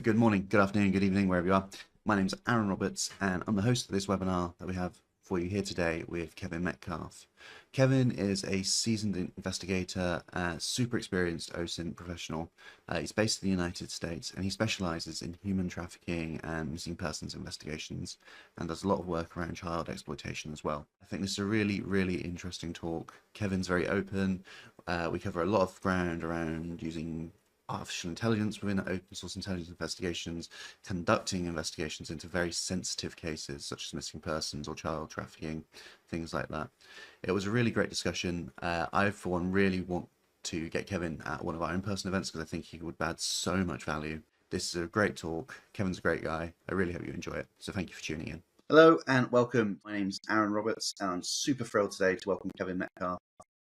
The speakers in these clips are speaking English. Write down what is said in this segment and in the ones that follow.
Good morning, good afternoon, good evening, wherever you are. My name's Aaron Roberts, and I'm the host of this webinar that we have for you here today with Kevin Metcalf. Kevin is a seasoned investigator, super experienced OSINT professional. He's based in the United States, and he specializes in human trafficking and missing persons investigations, and does a lot of work around child exploitation as well. I think this is a really interesting talk. Kevin's very open. We cover a lot of ground around using artificial intelligence within open source intelligence investigations, conducting investigations into very sensitive cases such as missing persons or child trafficking, things like that. It was a really great discussion. I, for one, really want to get Kevin at one of our in-person events because I think he would add so much value. This is a great talk. Kevin's a great guy. I really hope you enjoy it. So thank you for tuning in. Hello and welcome. My name's Aaron Roberts, and I'm super thrilled today to welcome Kevin Metcalf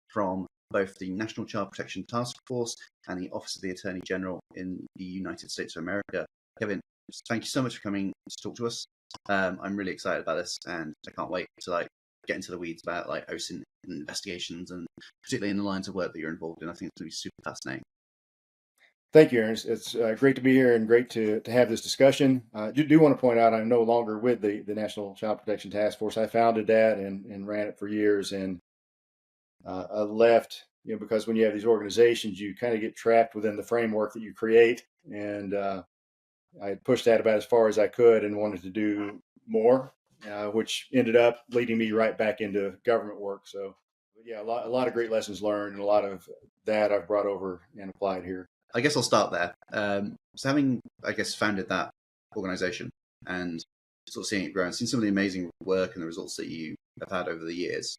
from both the National Child Protection Task Force and the Office of the Attorney General in the United States of America. Kevin, thank you so much for coming to talk to us. I'm really excited about this, and I can't wait to get into the weeds about OSINT investigations, and particularly in the lines of work that you're involved in. I think it's going to be super fascinating. Thank you, Aaron. It's great to be here and great to have this discussion. I do want to point out I'm no longer with the National Child Protection Task Force. I founded that and ran it for years, and I left, because when you have these organizations, you kind of get trapped within the framework that you create. And I pushed that about as far as I could and wanted to do more, which ended up leading me right back into government work. So, yeah, a lot of great lessons learned, and a lot of that I've brought over and applied here. I guess I'll start there. So having, founded that organization and sort of seeing it grow and seeing some of the amazing work and the results that you have had over the years,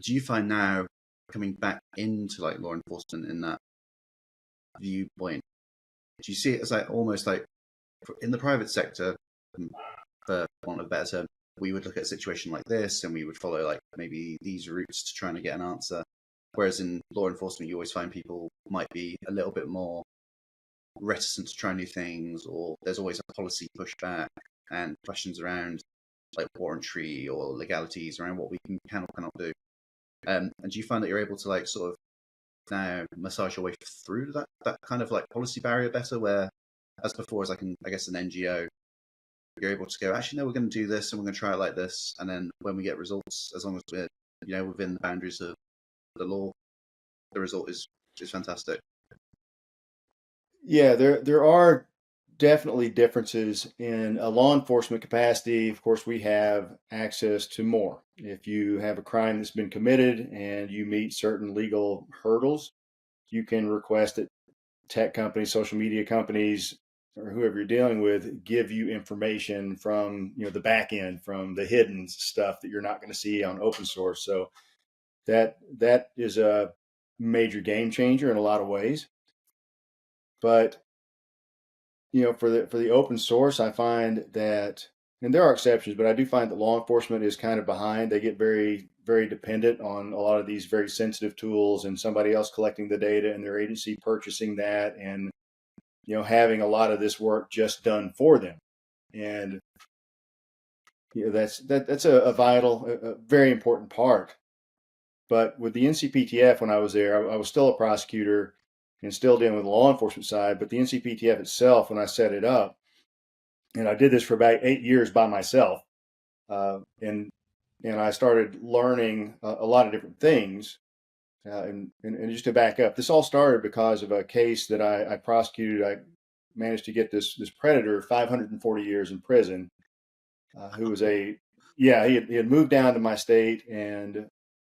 do you find now coming back into law enforcement in that viewpoint, do you see it as almost in the private sector, for want of a better term, we would look at a situation like this and we would follow maybe these routes to trying to get an answer, whereas in law enforcement you always find people might be a little bit more reticent to try new things, or there's always a policy pushback and questions around warrantry or legalities around what we can or cannot do. And do you find that you're able to sort of now massage your way through that kind of policy barrier better, where as before as an NGO, you're able to go, actually no, we're going to do this and we're going to try it like this, and then when we get results, as long as we're within the boundaries of the law, the result is fantastic? Yeah, there are definitely differences in a law enforcement capacity. Of course, we have access to more. If you have a crime that's been committed and you meet certain legal hurdles, you can request that tech companies, social media companies, or whoever you're dealing with give you information from the back end, from the hidden stuff that you're not going to see on open source. So that is a major game changer in a lot of ways. But for the open source, I find that, and there are exceptions, but I do find that law enforcement is kind of behind. They get very dependent on a lot of these very sensitive tools and somebody else collecting the data and their agency purchasing that, and having a lot of this work just done for them. And that's a vital, a very important part. But with the NCPTF, when I was there, I was still a prosecutor and still dealing with the law enforcement side. But the NCPTF itself, when I set it up, and I did this for about 8 years by myself, and I started learning a lot of different things. And just to back up, this all started because of a case that I prosecuted. I managed to get this predator 540 years in prison, who was he had moved down to my state, and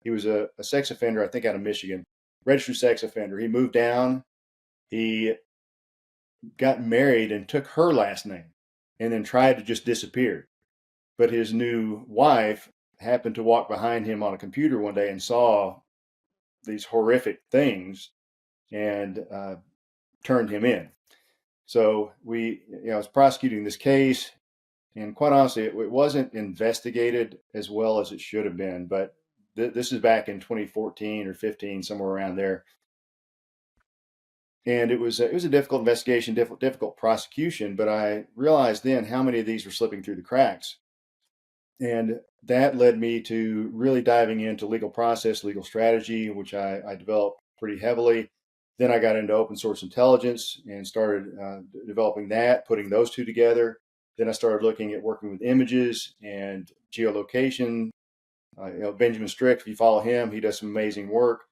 he was a sex offender, I think out of Michigan, registered sex offender. He moved down, he got married and took her last name, and then tried to just disappear. But his new wife happened to walk behind him on a computer one day and saw these horrific things, and turned him in. So I was prosecuting this case, and quite honestly, it wasn't investigated as well as it should have been. But this is back in 2014 or 15, somewhere around there. And it was a difficult investigation, difficult prosecution. But I realized then how many of these were slipping through the cracks. And that led me to really diving into legal process, legal strategy, which I developed pretty heavily. Then I got into open source intelligence and started developing that, putting those two together. Then I started looking at working with images and geolocation. Benjamin Strick, if you follow him, he does some amazing work.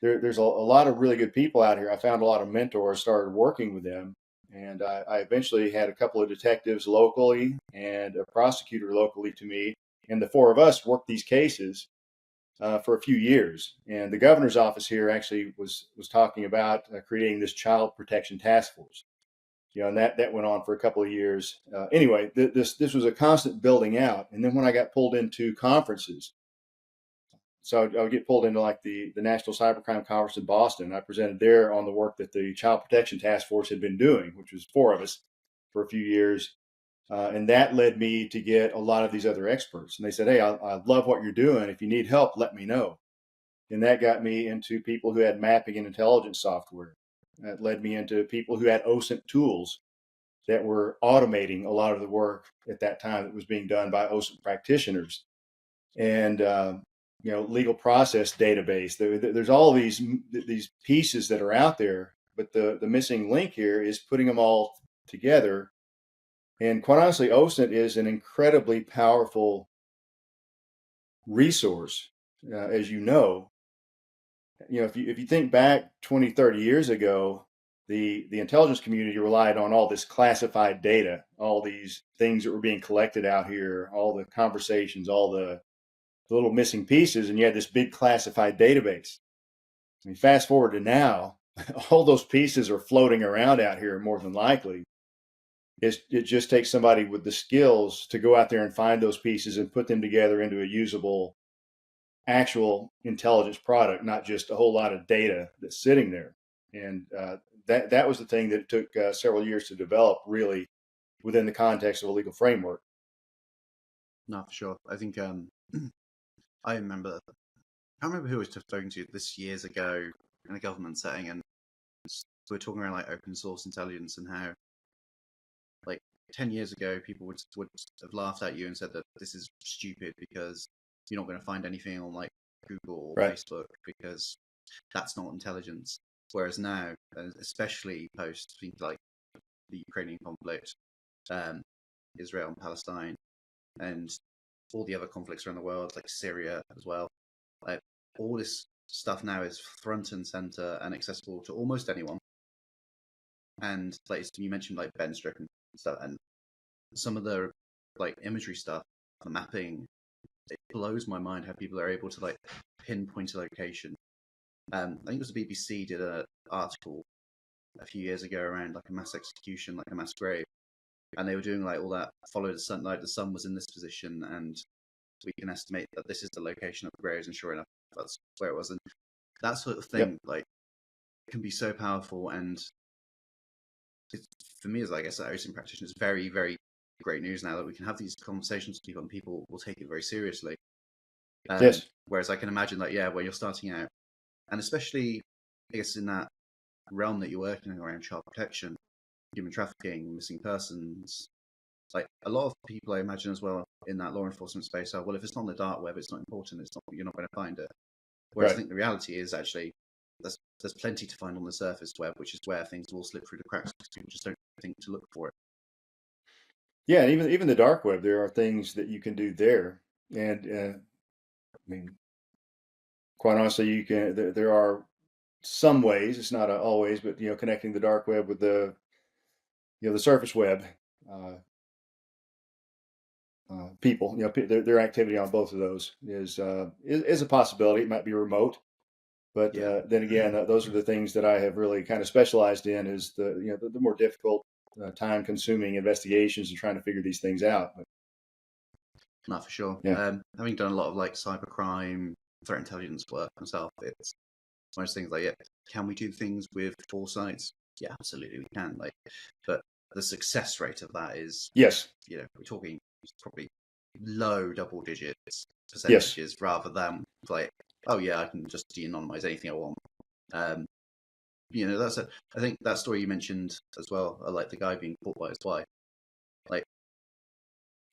There's a lot of really good people out here. I found a lot of mentors, started working with them. And I eventually had a couple of detectives locally and a prosecutor locally to me. And the four of us worked these cases for a few years. And the governor's office here actually was talking about creating this child protection task force. And that went on for a couple of years. Anyway, this was a constant building out. And then when I got pulled into conferences, so I would get pulled into like the National Cybercrime Conference in Boston. I presented there on the work that the Child Protection Task Force had been doing, which was four of us for a few years. And that led me to get a lot of these other experts. And they said, hey, I love what you're doing. If you need help, let me know. And that got me into people who had mapping and intelligence software. That led me into people who had OSINT tools that were automating a lot of the work at that time that was being done by OSINT practitioners. And legal process database. There's all these pieces that are out there, but the missing link here is putting them all together. And quite honestly, OSINT is an incredibly powerful resource, as you know. If you think back 20, 30 years ago, the intelligence community relied on all this classified data, all these things that were being collected out here, all the conversations, all the little missing pieces, and you had this big classified database. I mean, fast forward to now, all those pieces are floating around out here more than likely. It just takes somebody with the skills to go out there and find those pieces and put them together into a usable, actual intelligence product, not just a whole lot of data that's sitting there. And that was the thing that it took several years to develop, really, within the context of a legal framework. No, for sure. I think I remember. I can't remember who I was talking to this years ago in a government setting, and we were talking around like open source intelligence and how, like 10 years ago, people would have laughed at you and said that this is stupid because you're not going to find anything on like Google or Right. Facebook because that's not intelligence. Whereas now, especially post things like the Ukrainian conflict, Israel and Palestine, and all the other conflicts around the world, like Syria as well, like all this stuff now is front and center and accessible to almost anyone. And like you mentioned, like Ben Strick and stuff, and some of the like imagery stuff, the mapping, it blows my mind how people are able to like pinpoint a location. I think it was the BBC did an article a few years ago around like a mass execution, like a mass grave, and they were doing like all that follow the sun, like the sun was in this position, and we can estimate that this is the location of the graves, and sure enough, that's where it was. And that sort of thing, Yep. like, can be so powerful. And for me, as I guess an OSINT practitioner, it's very, very great news now that we can have these conversations with people, and people will take it very seriously. Yes. Whereas I can imagine that, yeah, when you're starting out, and especially, I guess, in that realm that you're working in around child protection, human trafficking, missing persons, like a lot of people I imagine as well in that law enforcement space are, well, if it's not on the dark web, it's not important. It's not, you're not going to find it. Whereas I Right. think the reality is actually there's plenty to find on the surface web, which is where things will slip through the cracks because people just don't think to look for it. Yeah, and even the dark web, there are things that you can do there. And I mean, quite honestly, you can. There are some ways. It's not always, but connecting the dark web with the surface web. Uh, People, their activity on both of those is a possibility. It might be remote, but Yeah. then again, those are the things that I have really kind of specialized in. Is the more difficult, time-consuming investigations and trying to figure these things out. But, Not for sure. yeah. Having done a lot of like cybercrime, threat intelligence work myself, it's one of those things like, yeah, can we do things with foresight? Yeah, absolutely we can. Like, but the success rate of that is, Yes. we're talking probably low double digits Yes. percentages rather than like, oh yeah, I can just de-anonymize anything I want. That's I think that story you mentioned as well, like the guy being caught by his wife. Like,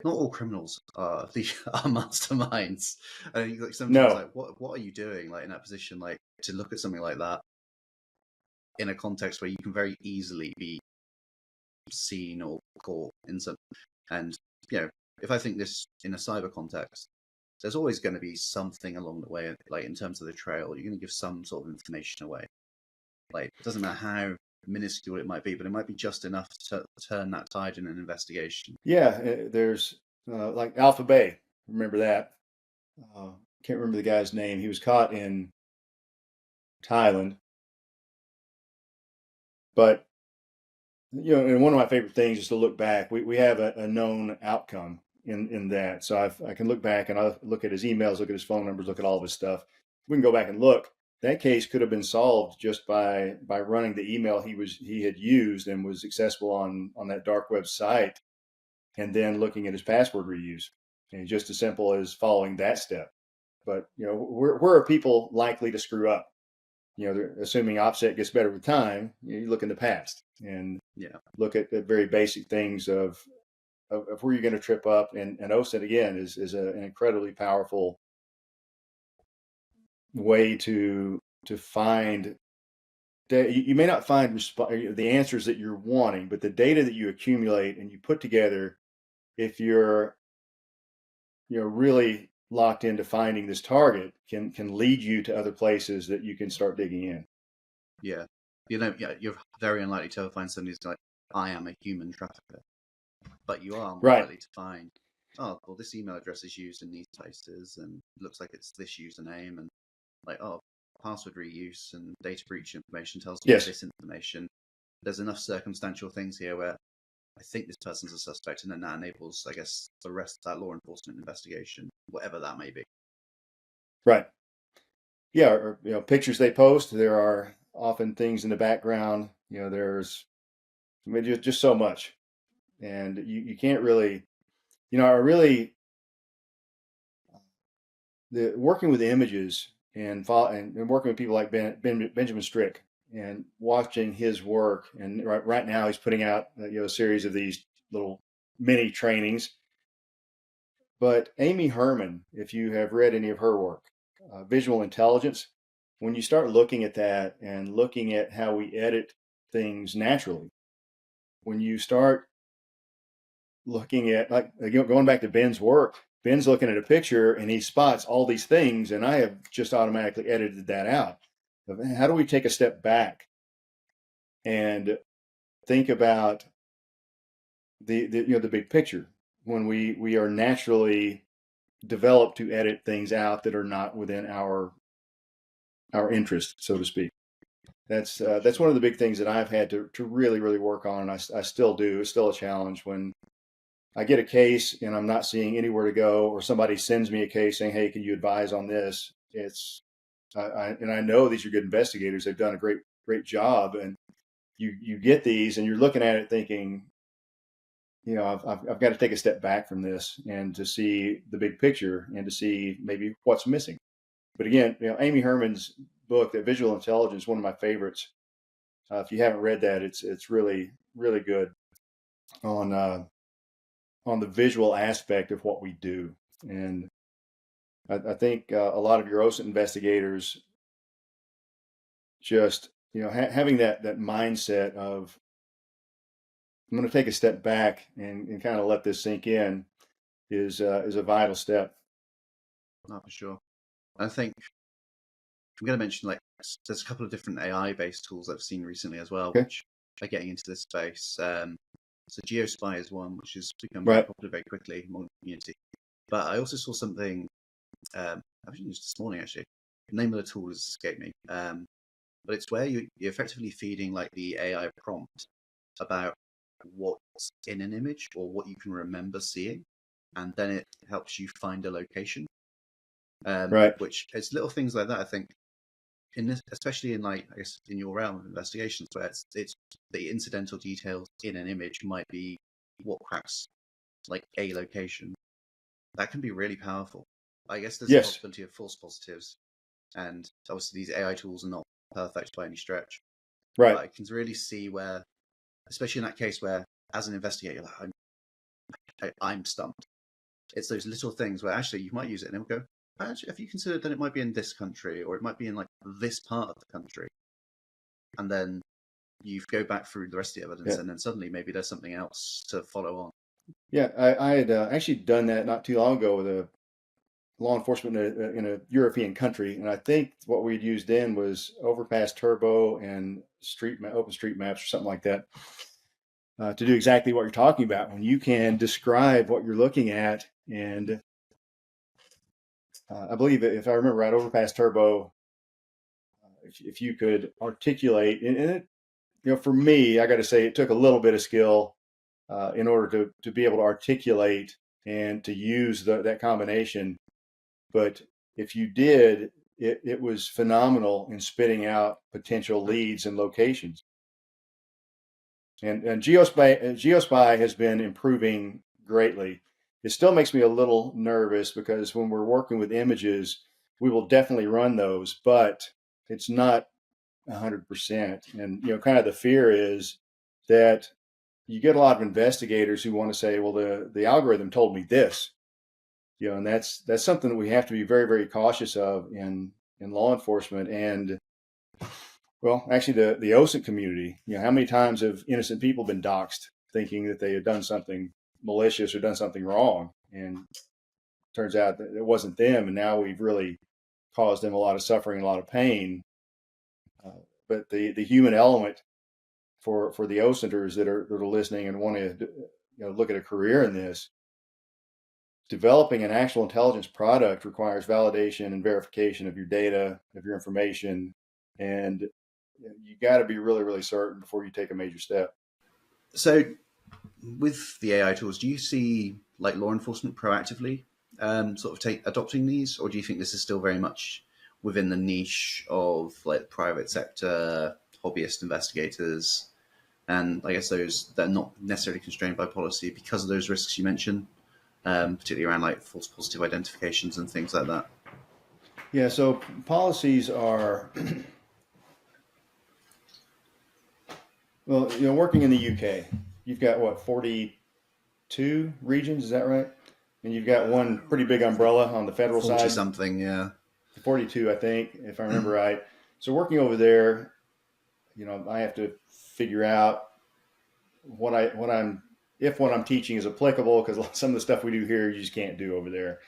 not all criminals are are masterminds. I think like sometimes No. like what are you doing like in that position, like to look at something like that? in a context where you can very easily be seen or caught in some. And if I think this in a cyber context, there's always going to be something along the way, like in terms of the trail, you're going to give some sort of information away. Like, it doesn't matter how minuscule it might be, but it might be just enough to turn that tide in an investigation. Yeah, there's like Alpha Bay. Remember that? Can't remember the guy's name. He was caught in Thailand, but and one of my favorite things is to look back. We have a known outcome in that, so I can look back and I look at his emails, look at his phone numbers, look at all of his stuff. We can go back and look. That case could have been solved just by running the email he had used and was accessible on that dark web site, and then looking at his password reuse, and just as simple as following that step. But where are people likely to screw up? They're assuming OPSEC gets better with time. You look in the past and look at very basic things of where you're going to trip up. And OSINT again is an incredibly powerful way to find. You may not find the answers that you're wanting, but the data that you accumulate and you put together, if you're really locked into finding this target, can lead you to other places that you can start digging in. Yeah. You're very unlikely to ever find somebody who's like, I am a human trafficker. But you are more likely to find, oh, well, this email address is used in these places and it looks like it's this username, and like, oh, password reuse and data breach information tells me this information. There's enough circumstantial things here where I think this person's a suspect, and then that enables, I guess, the rest of that law enforcement investigation, whatever that may be. Right. Yeah, or pictures they post. There are often things in the background. There's just so much, and you can't really, working with images and working with people like Benjamin Strick and watching his work. And right now he's putting out a series of these little mini trainings. But Amy Herman, if you have read any of her work, visual intelligence, when you start looking at that and looking at how we edit things naturally, when you start looking at, like, going back to Ben's work, Ben's looking at a picture and he spots all these things, and I have just automatically edited that out. How do we take a step back and think about the big picture when we are naturally developed to edit things out that are not within our interest, so to speak. That's one of the big things that I've had to really, really work on, and I still do. It's still a challenge when I get a case and I'm not seeing anywhere to go, or somebody sends me a case saying, "Hey, can you advise on this?" And I know these are good investigators. They've done a great job, and you get these and you're looking at it thinking, I've got to take a step back from this and to see the big picture and to see maybe what's missing. But again, Amy Herman's book, that Visual Intelligence, is one of my favorites. If you haven't read that, it's really, really good on the visual aspect of what we do. And I think a lot of your OSINT investigators just having that mindset of, I'm going to take a step back and kind of let this sink in is a vital step. Not for sure. I think I'm going to mention, like, there's a couple of different AI-based tools I've seen recently as well, which are getting into this space. So GeoSpy is one, which has become very popular very quickly among the community. But I also saw something, I've used this morning actually. The name of the tool has escaped me. But it's where you're effectively feeding like the AI prompt about what's in an image or what you can remember seeing, and then it helps you find a location. Which is little things like that, I think, in this, especially in, like, I guess in your realm of investigations, where it's the incidental details in an image might be what cracks like a location. That can be really powerful. I guess there's a possibility of false positives, and obviously these AI tools are not perfect by any stretch. Right. But I can really see where, especially in that case where, as an investigator, I'm stumped. It's those little things where actually you might use it and it'll go, actually, have you considered that it might be in this country, or it might be in like this part of the country? and then you go back through the rest of the evidence, Yeah. and then suddenly maybe there's something else to follow on. Yeah, I had actually done that not too long ago with a law enforcement in a European country, and I think what we'd used then was Overpass Turbo and Open Street Maps or something like that, to do exactly what you're talking about. When you can describe what you're looking at, and I believe if I remember right, Overpass Turbo, if you could articulate, and it, for me, I got to say, it took a little bit of skill in order to be able to articulate and to use that combination. But if you did, it was phenomenal in spitting out potential leads and locations. And GeoSpy has been improving greatly. It still makes me a little nervous because when we're working with images, we will definitely run those, but it's not 100%. And kind of the fear is that you get a lot of investigators who want to say, well, the algorithm told me this, and that's something that we have to be very, very cautious of in law enforcement. And well, actually the OSINT community, how many times have innocent people been doxxed thinking that they had done something malicious or done something wrong, and turns out that it wasn't them, and now we've really caused them a lot of suffering, a lot of pain. But the human element for the OSINTers that are listening and want to look at a career in this, developing an actual intelligence product requires validation and verification of your data, of your information, and you got to be really, really certain before you take a major step. So, with the AI tools, do you see like law enforcement proactively sort of adopting these, or do you think this is still very much within the niche of like private sector hobbyist investigators, and I guess those that are not necessarily constrained by policy because of those risks you mentioned, particularly around like false positive identifications and things like that? Yeah, so policies are, well, working in the UK, you've got what, 42 regions, is that right? And you've got one pretty big umbrella on the federal 40 side. something, yeah. 42, I think, if I remember right. So working over there, I have to figure out what I'm teaching is applicable, because some of the stuff we do here you just can't do over there.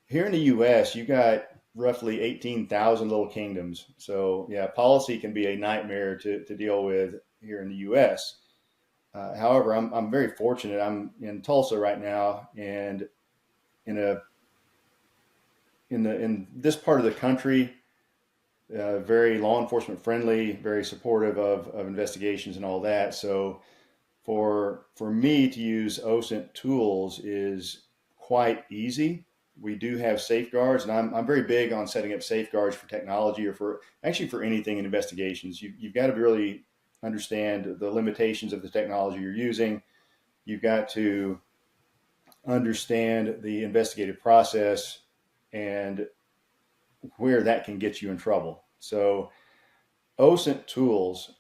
Here in the U.S., you got roughly 18,000 little kingdoms. So yeah, policy can be a nightmare to deal with here in the U.S. However, I'm very fortunate. I'm in Tulsa right now, and in this part of the country, very law enforcement friendly, very supportive of investigations and all that. So for me to use OSINT tools is quite easy. We do have safeguards, and I'm very big on setting up safeguards for technology, or for anything in investigations. You've got to really understand the limitations of the technology you're using. You've got to understand the investigative process and where that can get you in trouble. So OSINT tools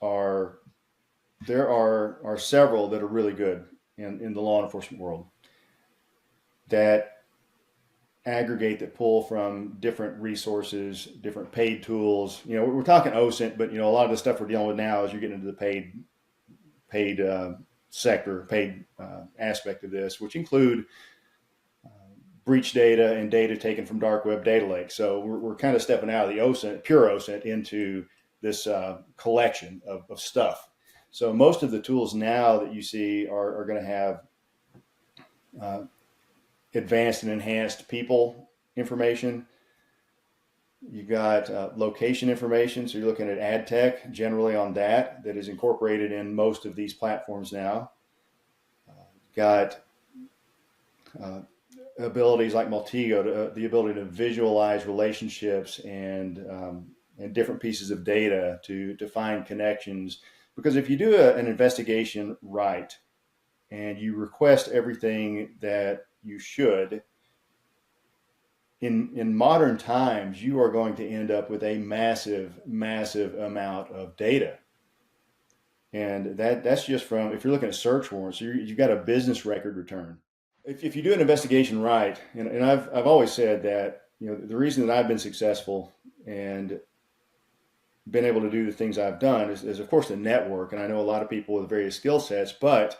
there are several that are really good in the law enforcement world, that aggregate, that pull from different resources, different paid tools. We're talking OSINT, but a lot of the stuff we're dealing with now is you're getting into the paid sector, paid aspect of this, which include breach data and data taken from dark web data lakes. So we're kind of stepping out of the OSINT, pure OSINT, into this collection of stuff. So most of the tools now that you see are going to have advanced and enhanced people information. You got location information, so you're looking at ad tech generally on that is incorporated in most of these platforms now. Got abilities like Multigo, the ability to visualize relationships and different pieces of data to find connections. Because if you do an investigation right and you request everything that you should, in modern times, you are going to end up with a massive, massive amount of data. And that's just from, if you're looking at search warrants, you've got a business record return. If you do an investigation right, and I've always said that, the reason that I've been successful and been able to do the things I've done is of course the network, and I know a lot of people with various skill sets, but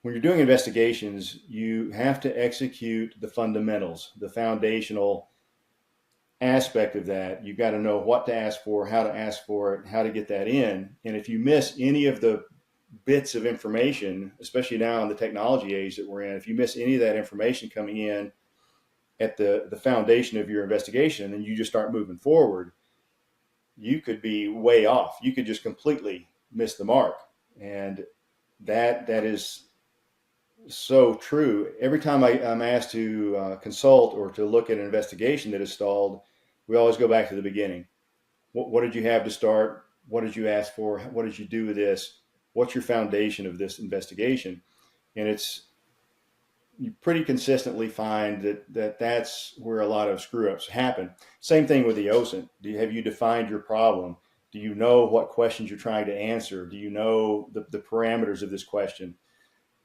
when you're doing investigations, you have to execute the fundamentals, the foundational aspect of that. You've got to know what to ask for, how to ask for it, how to get that in. And if you miss any of the bits of information, especially now in the technology age that we're in, if you miss any of that information coming in at the foundation of your investigation, and you just start moving forward, you could be way off. You could just completely miss the mark. And that is so true. Every time I'm asked to consult or to look at an investigation that is stalled, we always go back to the beginning. What did you have to start? What did you ask for? What did you do with this? What's your foundation of this investigation? And you pretty consistently find that's where a lot of screw ups happen. Same thing with the OSINT. Have you defined your problem? Do you know what questions you're trying to answer? Do you know the parameters of this question?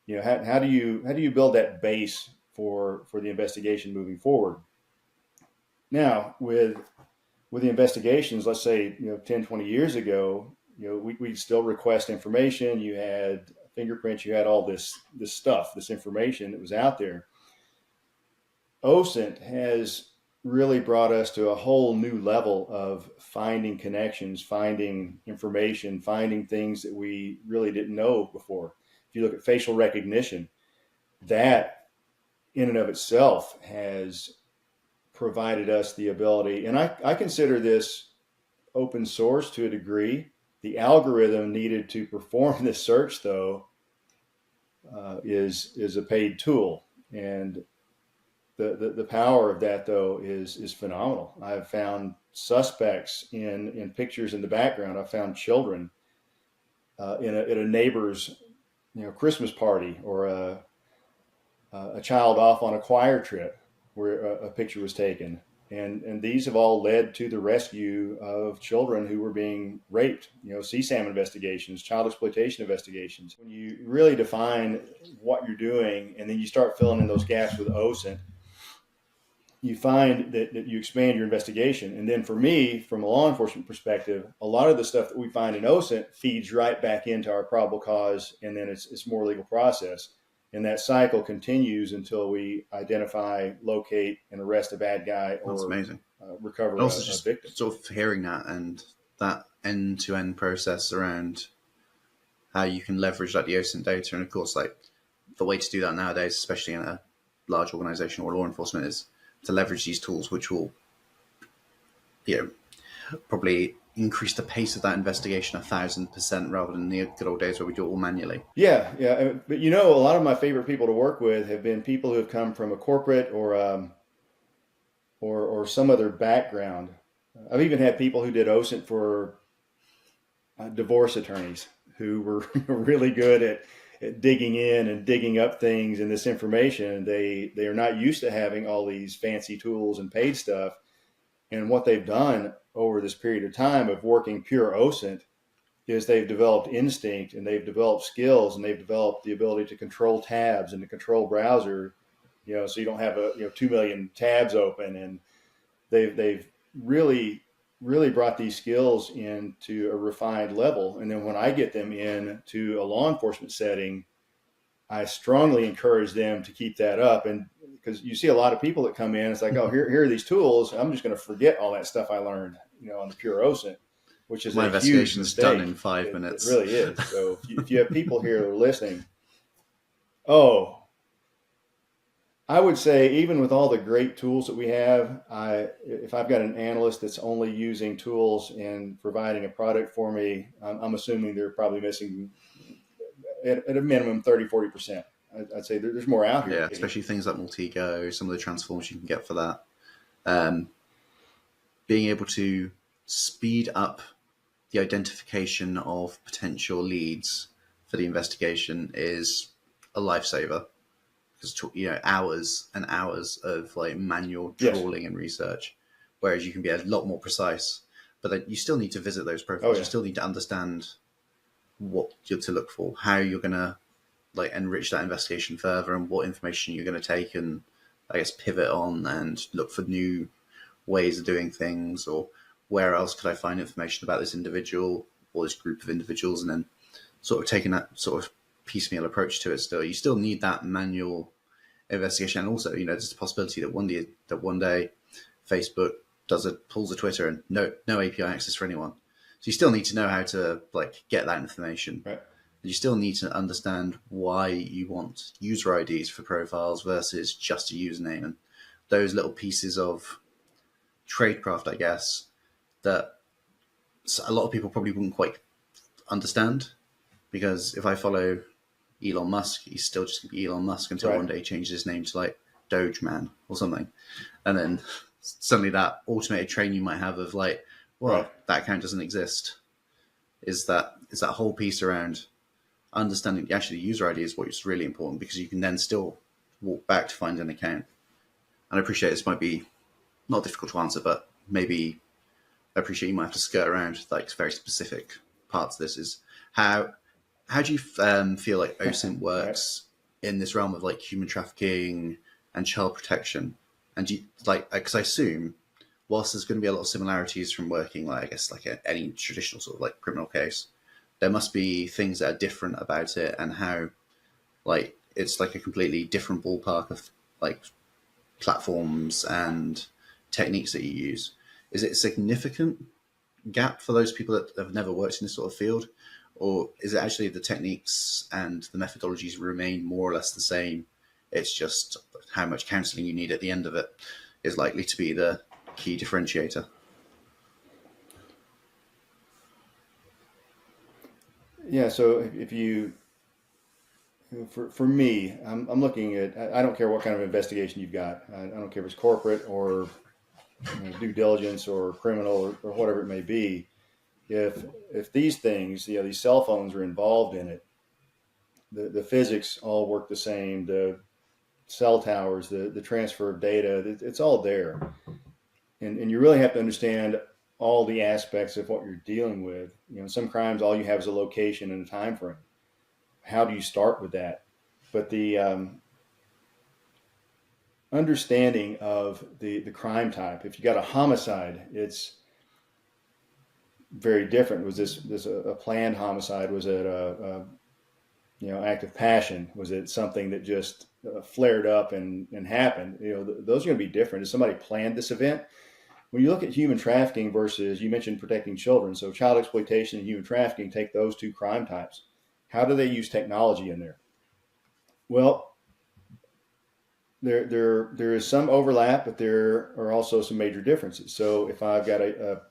How do you build that base for the investigation moving forward? Now with the investigations, let's say 10, 20 years ago, we still request information. You had fingerprints, you had all this stuff, this information that was out there. OSINT has really brought us to a whole new level of finding connections, finding information, finding things that we really didn't know before. If you look at facial recognition, that in and of itself has provided us the ability, and I consider this open source to a degree. The algorithm needed to perform this search, though, is a paid tool, and the power of that, though, is phenomenal. I've found suspects in pictures in the background. I've found children at a neighbor's Christmas party, or a child off on a choir trip where a picture was taken. And these have all led to the rescue of children who were being raped. CSAM investigations, child exploitation investigations. When you really define what you're doing, and then you start filling in those gaps with OSINT, you find that you expand your investigation. And then for me, from a law enforcement perspective, a lot of the stuff that we find in OSINT feeds right back into our probable cause, and then it's more legal process. And that cycle continues until we identify, locate, and arrest a bad guy, or That's amazing. Recover Also, a just victim. sort of hearing that and that end-to-end process around how you can leverage like the OSINT data, and of course, like the way to do that nowadays, especially in a large organization or law enforcement, is to leverage these tools, which will, probably increase the pace of that investigation 1,000% rather than the good old days where we do it all manually. Yeah. But a lot of my favorite people to work with have been people who have come from a corporate or some other background. I've even had people who did OSINT for divorce attorneys who were really good at digging in and digging up things and this information. They are not used to having all these fancy tools and paid stuff. And what they've done over this period of time of working pure OSINT is they've developed instinct, and they've developed skills, and they've developed the ability to control tabs and to control browser, so you don't have 2 million tabs open. And they've really brought these skills into a refined level. And then when I get them into a law enforcement setting, I strongly encourage them to keep that up. And because you see a lot of people that come in, it's like, oh, here are these tools. I'm just going to forget all that stuff I learned, on the pure OSINT, which is My a huge investigation's mistake. done in 5 minutes. It really is. So if you have people here that are listening, I would say, even with all the great tools that we have, if I've got an analyst that's only using tools and providing a product for me, I'm assuming they're probably missing at a minimum 30-40%. I'd say there's more out here. Yeah, especially things like Multigo, some of the transforms you can get for that. Being able to speed up the identification of potential leads for the investigation is a lifesaver. Because hours and hours of like manual trawling and research, whereas you can be a lot more precise. But then you still need to visit those profiles. You still need to understand what you're to look for, how you're gonna like enrich that investigation further, and what information you're going to take and I guess pivot on and look for new ways of doing things, or where else could I find information about this individual or this group of individuals, and then sort of taking that sort of piecemeal approach to it. Still, you still need that manual investigation, and also, there's a possibility that one day Facebook pulls a Twitter and no API access for anyone. So you still need to know how to get that information. Right. You still need to understand why you want user IDs for profiles versus just a username, and those little pieces of tradecraft, I guess, that a lot of people probably wouldn't quite understand. Because if I follow Elon Musk, he's still just going to be Elon Musk until one day he changes his name to Doge Man or something. And then suddenly that automated train you might have of that account doesn't exist. Is that whole piece around understanding actually the user ID is what's really important, because you can then still walk back to find an account. And I appreciate this might be not difficult to answer, but maybe I appreciate you might have to skirt around very specific parts of this. Is how do you feel like OSINT works in this realm of human trafficking and child protection? And do you, because I assume whilst there's going to be a lot of similarities from working any traditional sort of criminal case, there must be things that are different about it, and how it's a completely different ballpark of platforms and techniques that you use. Is it a significant gap for those people that have never worked in this sort of field? Or is it actually the techniques and the methodologies remain more or less the same? It's just how much counseling you need at the end of it is likely to be the key differentiator. Yeah. So if you, for me, I'm looking at, I don't care what kind of investigation you've got. I don't care if it's corporate or due diligence or criminal or whatever it may be. If these things, these cell phones are involved in it, the physics all work the same. The cell towers, the transfer of data, it's all there, and you really have to understand all the aspects of what you're dealing with. Some crimes, all you have is a location and a time frame. How do you start with that? But the understanding of the crime type. If you got a homicide, it's very different. Was this a planned homicide? Was it a act of passion? Was it something that just flared up and happened? Those are going to be different. Has somebody planned this event? When you look at human trafficking versus, you mentioned protecting children, so child exploitation and human trafficking, take those two crime types. How do they use technology in there? Well, there is some overlap, but there are also some major differences. So if I've got a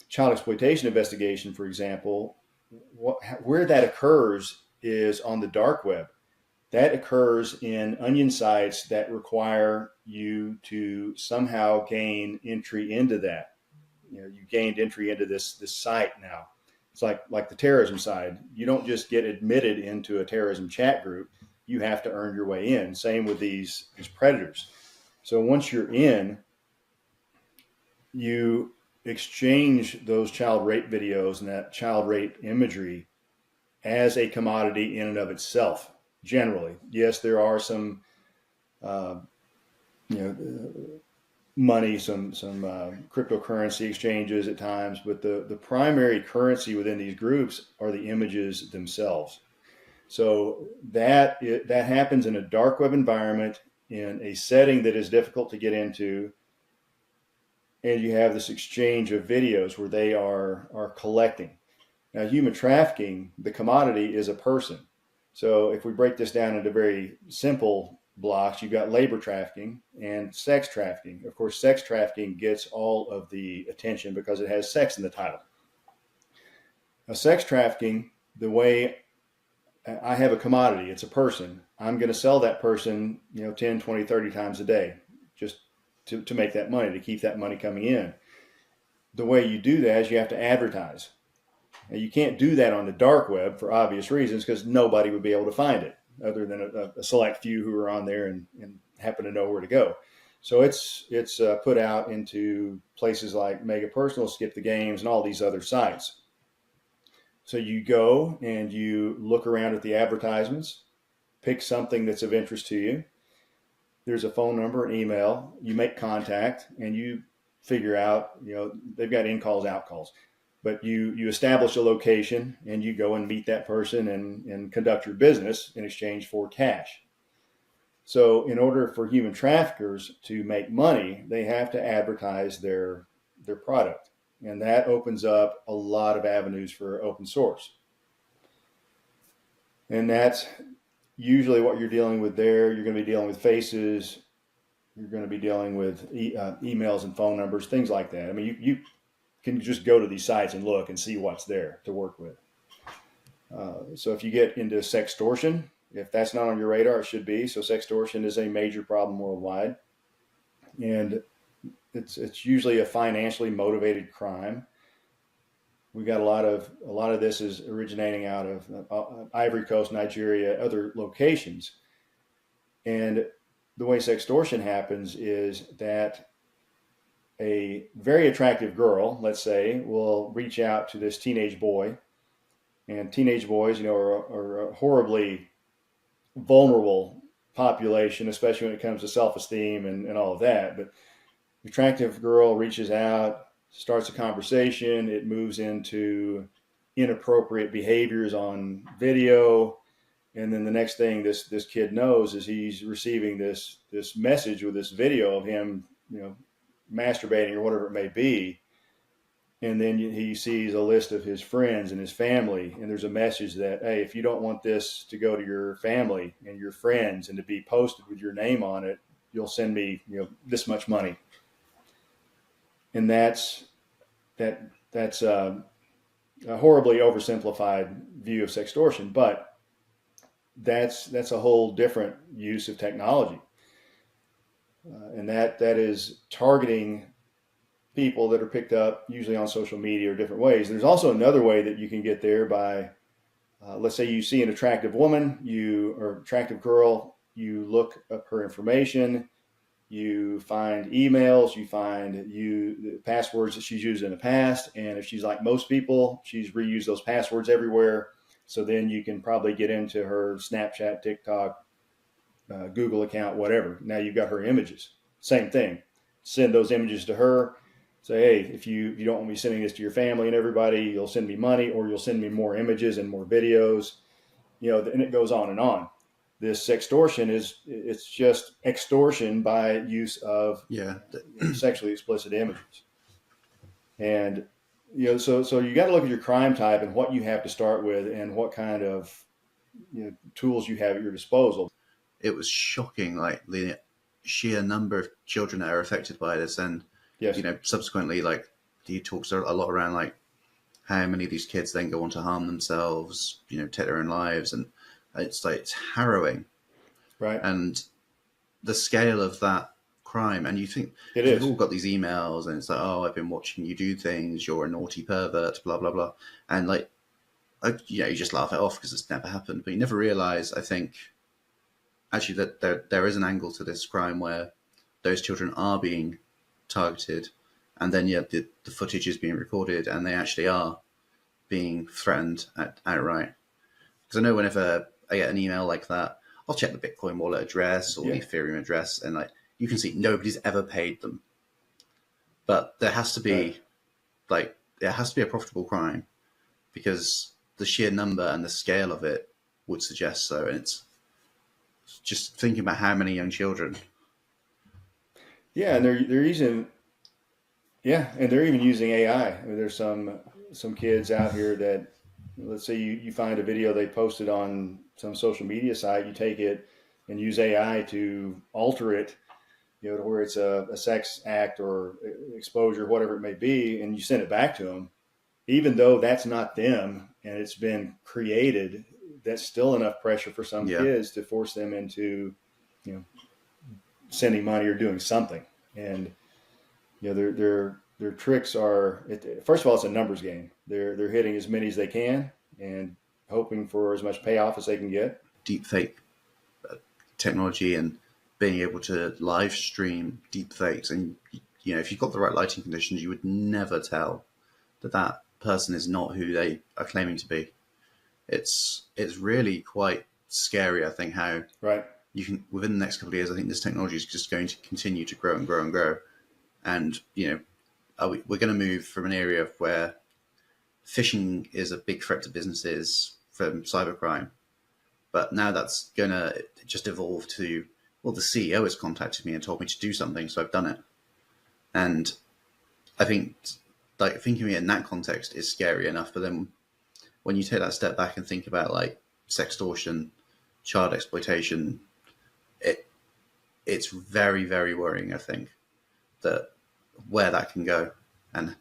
child exploitation investigation, for example, where that occurs is on the dark web. That occurs in onion sites that require you to somehow gain entry into that. You gained entry into this site now. It's like the terrorism side. You don't just get admitted into a terrorism chat group. You have to earn your way in. Same with these predators. So once you're in, you exchange those child rape videos and that child rape imagery as a commodity in and of itself. Generally, yes, there are some, money, some cryptocurrency exchanges at times, but the primary currency within these groups are the images themselves. So that happens in a dark web environment in a setting that is difficult to get into, and you have this exchange of videos where they are collecting. Now, human trafficking, the commodity is a person. So if we break this down into very simple blocks, you've got labor trafficking and sex trafficking. Of course, sex trafficking gets all of the attention because it has sex in the title. Now, sex trafficking, the way I have a commodity, it's a person. I'm going to sell that person, 10, 20, 30 times a day just to make that money, to keep that money coming in. The way you do that is you have to advertise. Now, you can't do that on the dark web for obvious reasons, because nobody would be able to find it other than a select few who are on there and happen to know where to go. So it's put out into places like Mega Personal, Skip the Games, and all these other sites. So you go and you look around at the advertisements, pick something that's of interest to you. There's a phone number, an email. You make contact and you figure out, they've got in calls, out calls, but you establish a location and you go and meet that person and conduct your business in exchange for cash. So in order for human traffickers to make money, they have to advertise their product. And that opens up a lot of avenues for open source. And that's usually what you're dealing with there. You're going to be dealing with faces. You're going to be dealing with emails and phone numbers, things like that. I mean, you can just go to these sites and look and see what's there to work with. So if you get into sextortion, if that's not on your radar, it should be. So sextortion is a major problem worldwide. And it's usually a financially motivated crime. We got a lot of this is originating out of Ivory Coast, Nigeria, other locations. And the way sextortion happens is that a very attractive girl, let's say, will reach out to this teenage boy. And teenage boys, are a horribly vulnerable population, especially when it comes to self-esteem and all of that. But the attractive girl reaches out, starts a conversation. It moves into inappropriate behaviors on video. And then the next thing this kid knows is he's receiving this message with this video of him, masturbating or whatever it may be. And then he sees a list of his friends and his family, and there's a message that, hey, if you don't want this to go to your family and your friends and to be posted with your name on it, you'll send me, this much money. And that's a horribly oversimplified view of sextortion, but that's a whole different use of technology, and that is targeting people that are picked up usually on social media or different ways. There's also another way that you can get there by, let's say you see an attractive woman, or attractive girl, you look up her information, you find emails, you find the passwords that she's used in the past. And if she's like most people, she's reused those passwords everywhere. So then you can probably get into her Snapchat, TikTok, Google account, whatever. Now you've got her images. Same thing. Send those images to her. Say, hey, if you don't want me sending this to your family and everybody, you'll send me money, or you'll send me more images and more videos, and it goes on and on. This sextortion it's just extortion by use of sexually explicit images. And, so you got to look at your crime type and what you have to start with and what kind of tools you have at your disposal. It was shocking, like the sheer number of children that are affected by this. And yes. Subsequently, like he talks a lot around like how many of these kids then go on to harm themselves, take their own lives, and it's harrowing, right? And the scale of that crime, and you think we've all got these emails, and it's like, oh, I've been watching you do things, you're a naughty pervert, blah blah blah, and like, you just laugh it off because it's never happened, but you never realize, I think, actually that there is an angle to this crime where those children are being targeted, and then the footage is being recorded, and they actually are being threatened outright. Because I know whenever I get an email like that, I'll check the Bitcoin wallet address or the Ethereum address, and like you can see nobody's ever paid them. But there has to be it has to be a profitable crime, because the sheer number and the scale of it would suggest so. And it's just thinking about how many young children. Yeah, and they're using and they're even using AI. I mean, there's some kids out here that, let's say you find a video they posted on some social media site, you take it and use AI to alter it, to where it's a sex act or exposure, whatever it may be, and you send it back to them. Even though that's not them and it's been created, that's still enough pressure for some kids to force them into, sending money or doing something. And, their tricks are, first of all, it's a numbers game. They're hitting as many as they can and hoping for as much payoff as they can get. Deepfake technology and being able to live stream deepfakes, and if you've got the right lighting conditions, you would never tell that person is not who they are claiming to be. It's really quite scary, I think, how you can, within the next couple of years, I think this technology is just going to continue to grow and grow and grow. And, we're going to move from an area of where phishing is a big threat to businesses from cybercrime, but now that's going to just evolve to, well, the CEO has contacted me and told me to do something, so I've done it. And I think like thinking of it in that context is scary enough, but then when you take that step back and think about like sextortion, child exploitation, it it's very, very worrying, I think, that where that can go. And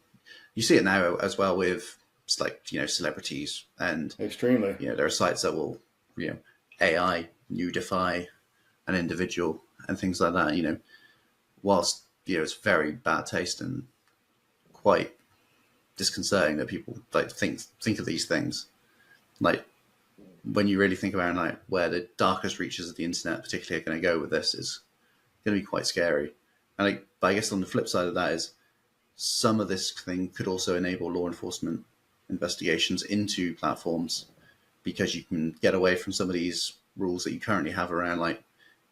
you see it now as well with like, celebrities, and Extremely. there are sites that will, AI nudify an individual and things like that, whilst, it's very bad taste and quite disconcerting that people like think of these things. Like when you really think about like where the darkest reaches of the internet particularly are going to go with this is going to be quite scary. And but I guess on the flip side of that is some of this thing could also enable law enforcement investigations into platforms, because you can get away from some of these rules that you currently have around like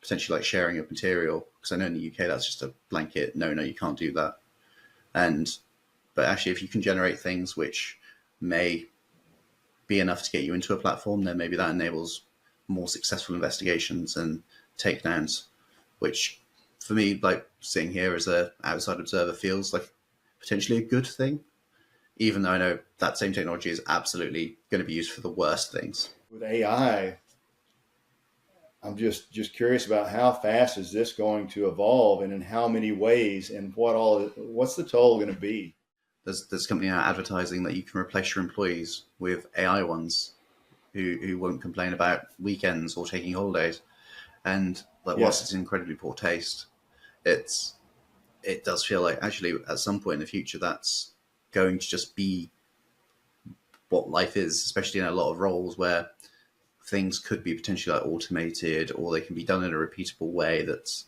potentially like sharing of material. Because I know in the UK that's just a blanket no, you can't do that. But actually, if you can generate things which may be enough to get you into a platform, then maybe that enables more successful investigations and takedowns, which for me, like sitting here as an outside observer, feels like potentially a good thing, even though I know that same technology is absolutely going to be used for the worst things. With AI, I'm just curious about how fast is this going to evolve, and in how many ways, and what's the toll going to be? There's a company out advertising that you can replace your employees with AI ones who won't complain about weekends or taking holidays. And like, whilst it's incredibly poor taste, it does feel like actually at some point in the future that's going to just be what life is, especially in a lot of roles where things could be potentially like automated, or they can be done in a repeatable way that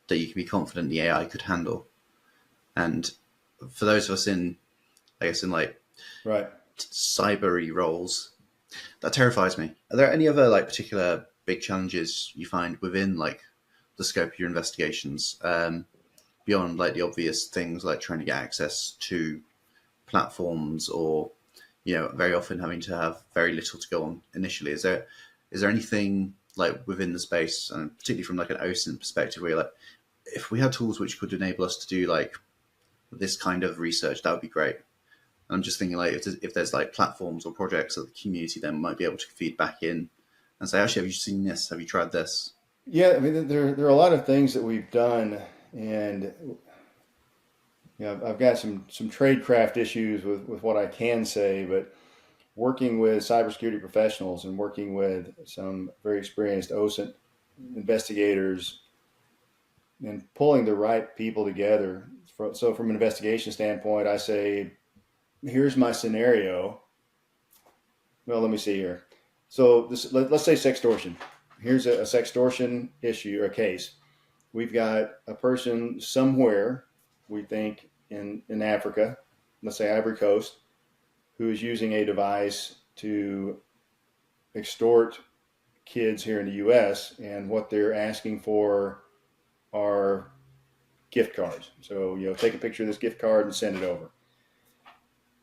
you can be confident the AI could handle. And for those of us in, I guess, in like right cybery roles, that terrifies me. Are there any other like particular big challenges you find within like the scope of your investigations, beyond like the obvious things like trying to get access to platforms, or very often having to have very little to go on initially? Is there anything like within the space, and particularly from like an OSINT perspective, where you're like, if we had tools which could enable us to do like this kind of research, that would be great? And I'm just thinking like if there's like platforms or projects that the community then might be able to feed back in and say, actually, have you seen this? Have you tried this? Yeah, I mean, there are a lot of things that we've done, and I've got some tradecraft issues with what I can say, but working with cybersecurity professionals and working with some very experienced OSINT investigators and pulling the right people together. So from an investigation standpoint, I say, here's my scenario. Well, let me see here. So let's say sextortion. Here's a sextortion issue or a case. We've got a person somewhere, we think in Africa, let's say Ivory Coast, who is using a device to extort kids here in the U.S. And what they're asking for are gift cards. So, take a picture of this gift card and send it over.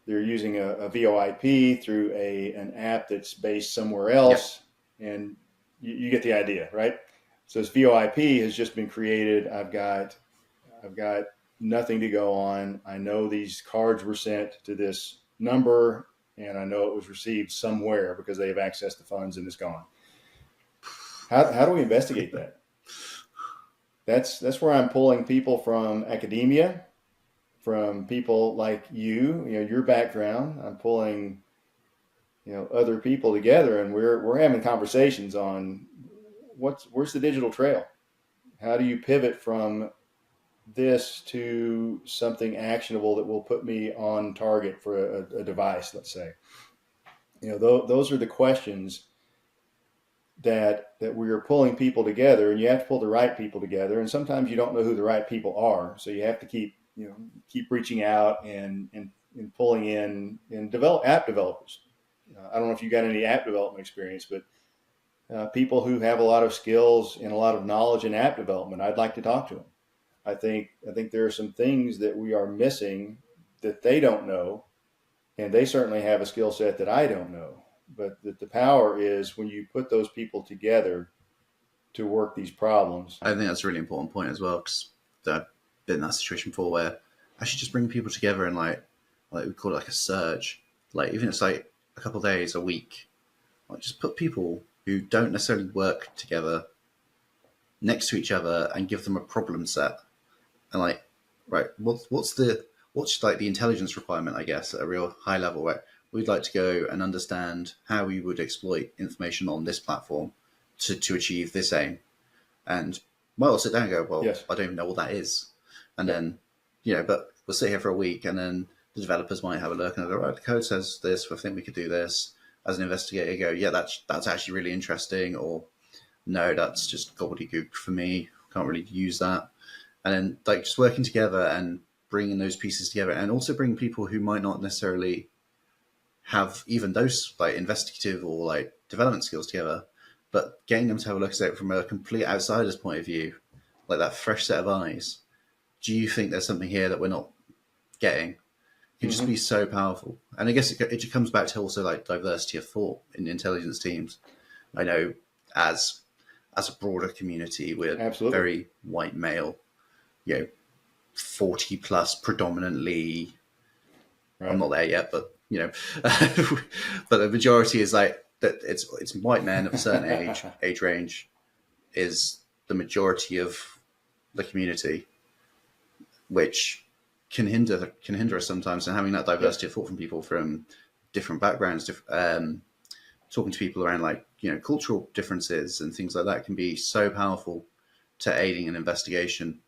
They're using a VoIP through an app that's based somewhere else. Yep. And you get the idea, right? So this VoIP has just been created. I've got nothing to go on. I know these cards were sent to this number, and I know it was received somewhere because they have accessed the funds and it's gone. How do we investigate that? That's where I'm pulling people from academia, from people like your background. I'm pulling, other people together, and we're having conversations on where's the digital trail? How do you pivot from this to something actionable that will put me on target for a device, let's say? Those are the questions that we are pulling people together, and you have to pull the right people together. And sometimes you don't know who the right people are, so you have to keep reaching out and pulling in and develop app developers. I don't know if you got any app development experience, but people who have a lot of skills and a lot of knowledge in app development, I'd like to talk to them. I think there are some things that we are missing that they don't know, and they certainly have a skill set that I don't know. But the power is when you put those people together to work these problems. I think that's a really important point as well, because I've been in that situation before where I should just bring people together and like we call it like a surge. Like even if it's like a couple of days, a week, like just put people who don't necessarily work together next to each other and give them a problem set. And like, right, what's like the intelligence requirement, I guess, at a real high level, right? We'd like to go and understand how we would exploit information on this platform to achieve this aim. And we'll sit down and go, well, Yes. I don't even know what that is. And Yep. then, but we'll sit here for a week and then the developers might have a look and go, right, the code says this, I think we could do this. As an investigator, go, yeah, that's actually really interesting, or no, that's just gobbledygook for me. Can't really use that. And then like just working together and bringing those pieces together, and also bring people who might not necessarily have even those like investigative or like development skills together, but getting them to have a look at it from a complete outsider's point of view, like that fresh set of eyes. Do you think there's something here that we're not getting? Can just be so powerful. And I guess it just comes back to also like diversity of thought in intelligence teams. I know as a broader community, we're Absolutely. very white male, 40 plus predominantly. Right. I'm not there yet, but but the majority is like that. It's white men of a certain age range is the majority of the community, which can hinder us sometimes. And having that diversity of thought from people from different backgrounds, talking to people around like cultural differences and things like that can be so powerful to aiding an investigation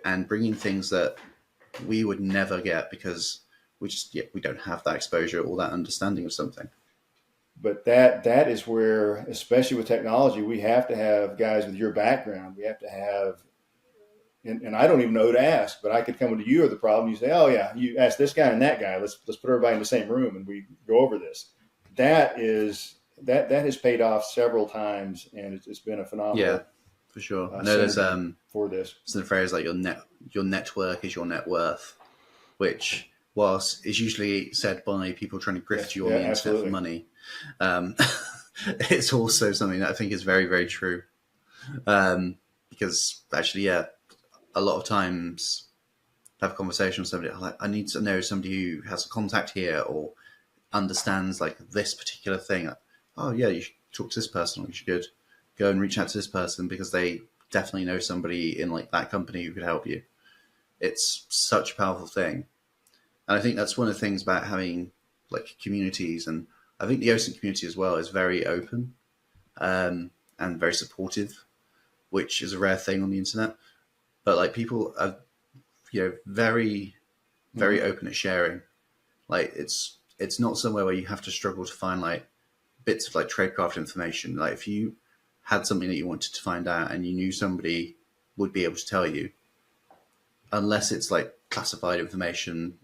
and bringing things that we would never get because we don't have that exposure or that understanding of something. But that is where, especially with technology, we have to have guys with your background. We have to have, and I don't even know who to ask, but I could come to you with the problem. You say, "Oh yeah, you ask this guy and that guy. Let's put everybody in the same room and we go over this." That has paid off several times, and it's been a phenomenal. Yeah, for sure. I know there's for this. There's a phrase like your network is your net worth, which whilst is usually said by people trying to grift you on the internet for money, it's also something that I think is very, very true. Because actually, a lot of times I have a conversation with somebody, like, I need to know somebody who has a contact here or understands like this particular thing. Like, oh yeah, you should talk to this person, or you should go and reach out to this person because they definitely know somebody in like that company who could help you. It's such a powerful thing. And I think that's one of the things about having like communities, and I think the OSINT community as well is very open and very supportive, which is a rare thing on the internet. But like people are, very, very open at sharing. Like it's not somewhere where you have to struggle to find like bits of like tradecraft information. Like if you had something that you wanted to find out and you knew somebody would be able to tell you, unless it's like classified information,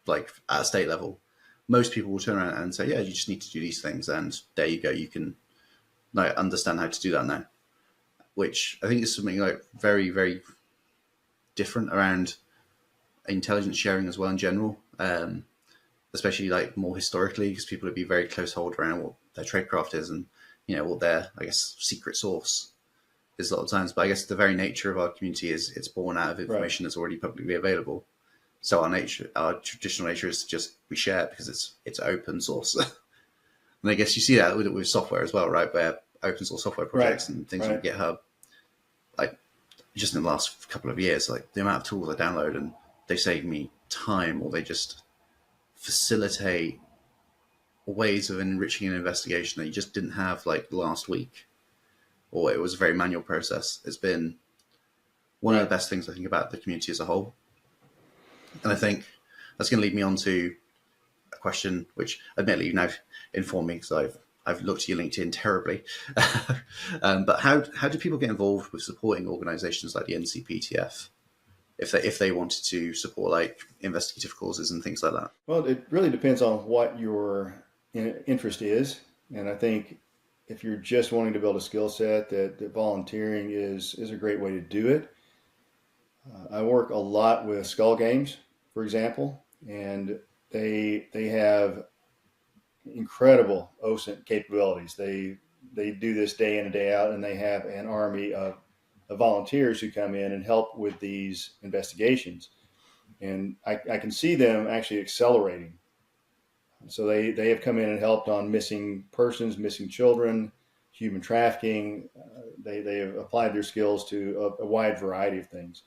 like at a state level, most people will turn around and say, yeah, you just need to do these things. And there you go. You can like understand how to do that now, which I think is something like very, very different around intelligence sharing as well in general. Especially like more historically, because people would be very close hold around what their tradecraft is and, what their, I guess, secret source is a lot of times. But I guess the very nature of our community is it's born out of information that's already publicly available. So our traditional nature is just we share because it's open source. And I guess you see that with software as well, right? Where open source software projects and things like GitHub, like just in the last couple of years, like the amount of tools I download and they save me time, or they just facilitate ways of enriching an investigation that you just didn't have like last week, or it was a very manual process. It's been one of the best things I think about the community as a whole. And I think that's going to lead me on to a question, which admittedly you've now informed me because I've looked at your LinkedIn terribly. But how do people get involved with supporting organizations like the NCPTF if they wanted to support like investigative causes and things like that? Well, it really depends on what your interest is. And I think if you're just wanting to build a skill set, that volunteering is a great way to do it. I work a lot with skull games, for example, and they have incredible OSINT capabilities. They do this day in and day out, and they have an army of volunteers who come in and help with these investigations. And I can see them actually accelerating. So they have come in and helped on missing persons, missing children, human trafficking. They have applied their skills to a wide variety of things.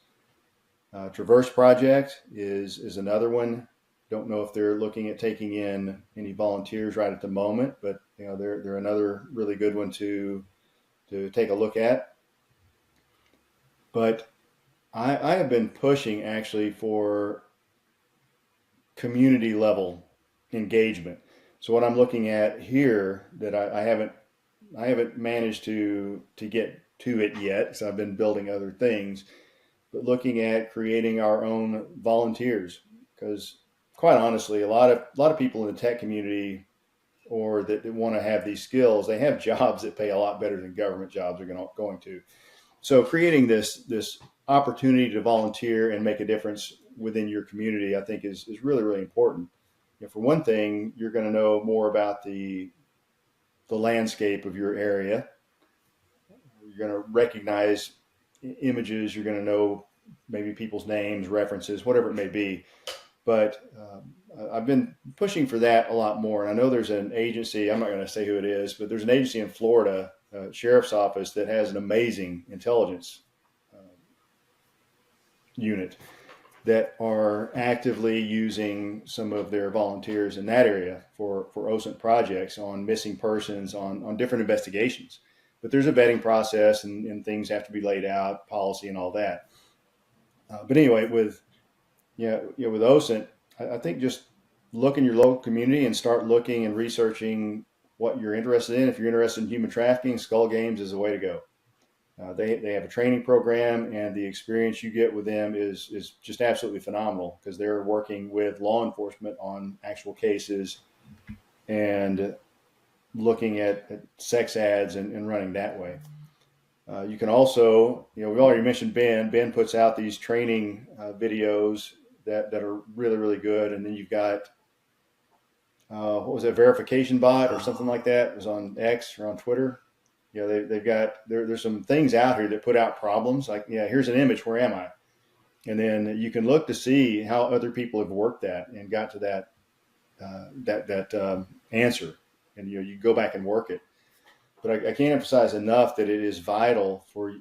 Traverse Project is another one. Don't know if they're looking at taking in any volunteers right at the moment, but they're another really good one to take a look at. But I have been pushing actually for community level engagement. So what I'm looking at here that I haven't managed to get to it yet, so I've been building other things, but looking at creating our own volunteers, because quite honestly, a lot of people in the tech community or that want to have these skills, they have jobs that pay a lot better than government jobs are going to. So creating this opportunity to volunteer and make a difference within your community, I think is really, really important. For one thing, you're going to know more about the landscape of your area. You're going to recognize images. You're going to know maybe people's names, references, whatever it may be. But I've been pushing for that a lot more. And I know there's an agency, I'm not going to say who it is, but there's an agency in Florida, Sheriff's Office, that has an amazing intelligence unit that are actively using some of their volunteers in that area for OSINT projects on missing persons, on different investigations. But there's a vetting process and things have to be laid out, policy and all that. But anyway, with OSINT, I think just look in your local community and start looking and researching what you're interested in. If you're interested in human trafficking, Skull Games is the way to go. They have a training program, and the experience you get with them is just absolutely phenomenal because they're working with law enforcement on actual cases and looking at sex ads and running that way. You can also, we've already mentioned Ben. Ben puts out these training videos that are really, really good. And then you've got, what was that, Verification Bot or something like that? It was on X or on Twitter. They've got, there's some things out here that put out problems like, here's an image, where am I? And then you can look to see how other people have worked that and got to that answer. And, you go back and work it. But I can't emphasize enough that it is vital for,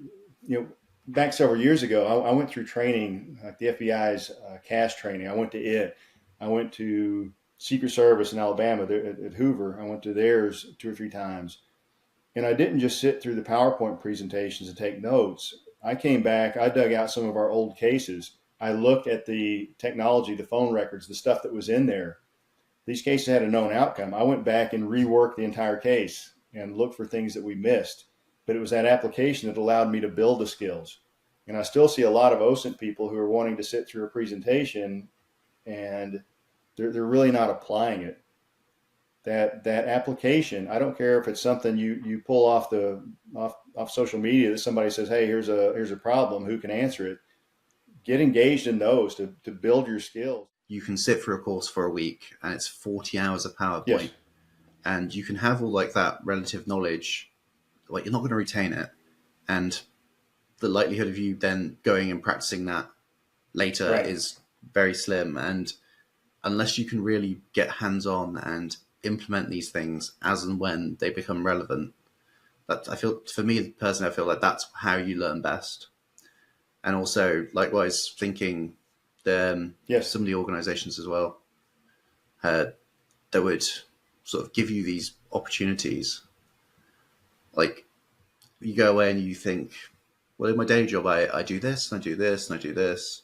back several years ago, I went through training, like the FBI's CAS training. I went to it. I went to Secret Service in Alabama at Hoover. I went to theirs 2 or 3 times. And I didn't just sit through the PowerPoint presentations and take notes. I came back, I dug out some of our old cases. I looked at the technology, the phone records, the stuff that was in there. These cases had a known outcome. I went back and reworked the entire case and looked for things that we missed. But it was that application that allowed me to build the skills. And I still see a lot of OSINT people who are wanting to sit through a presentation and they're really not applying it. That application, I don't care if it's something you pull off social media that somebody says, hey, here's a problem, who can answer it? Get engaged in those to build your skills. You can sit for a course for a week and it's 40 hours of PowerPoint. Yes. And you can have all like that relative knowledge, like you're not going to retain it. And the likelihood of you then going and practicing that later is very slim. And unless you can really get hands-on and implement these things as and when they become relevant, that I feel, for me personally, I feel like that's how you learn best. And also, likewise, thinking some of the organizations as well that would sort of give you these opportunities. Like you go away and you think, well, in my day job, I do this and I do this and I do this.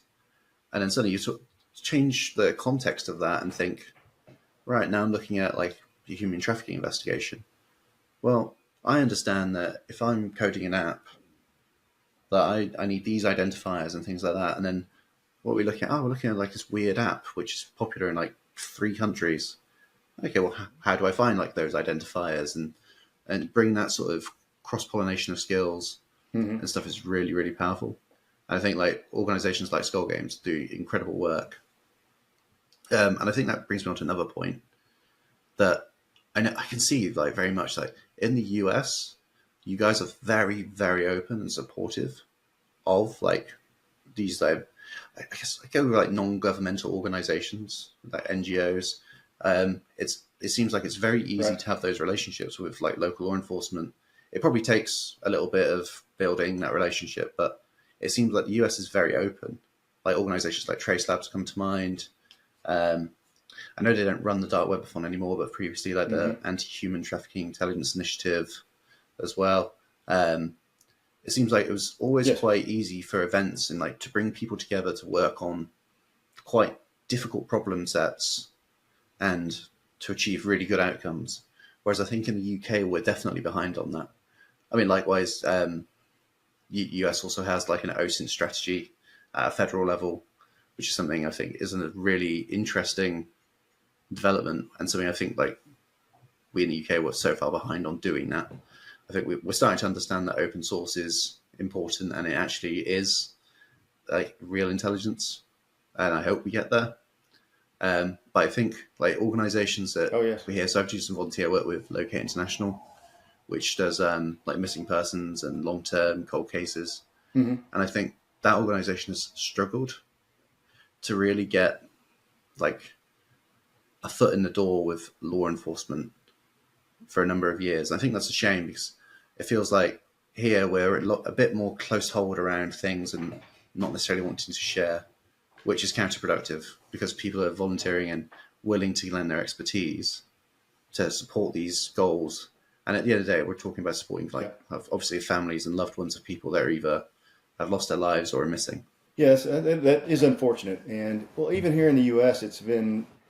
And then suddenly you sort of change the context of that and think, right, now I'm looking at like the human trafficking investigation. Well, I understand that if I'm coding an app, that I need these identifiers and things like that. And then what are we looking at? Oh, we're looking at like this weird app, which is popular in like 3 countries. Okay, well, how do I find like those identifiers and bring that sort of cross-pollination of skills and stuff is really, really powerful. And I think like organizations like Skull Games do incredible work And I think that brings me on to another point that I know I can see like very much like in the US, you guys are very, very open and supportive of like these like I guess I go with like non-governmental organizations like NGOs. It seems like it's very easy Right. to have those relationships with like local law enforcement. It probably takes a little bit of building that relationship, but it seems like the US is very open. Like organizations like Trace Labs come to mind. Um, I know they don't run the dark webathon anymore, but previously like the Hmm. Anti-Human Trafficking Intelligence Initiative as well. Um, it seems like it was always Yes. quite easy for events and like to bring people together to work on quite difficult problem sets and to achieve really good outcomes. Whereas I think in the UK we're definitely behind on that. I mean, likewise, US also has like an OSINT strategy at a federal level, which is something I think is a really interesting development and something I think like we in the UK were so far behind on doing that. I think we're starting to understand that open source is important and it actually is like real intelligence, and I hope we get there. But I think like organisations that Oh, yes. we hear, so I've done some volunteer work with Locate International, which does like missing persons and long term cold cases, Hmm. and I think that organisation has struggled to really get like a foot in the door with law enforcement for a number of years. I think that's a shame because it feels like here we're a bit more close hold around things and not necessarily wanting to share, which is counterproductive because people are volunteering and willing to lend their expertise to support these goals. And at the end of the day, we're talking about supporting Yeah. like obviously families and loved ones of people that are either have lost their lives or are missing. Yes, that is unfortunate. And well, even here in the U.S., it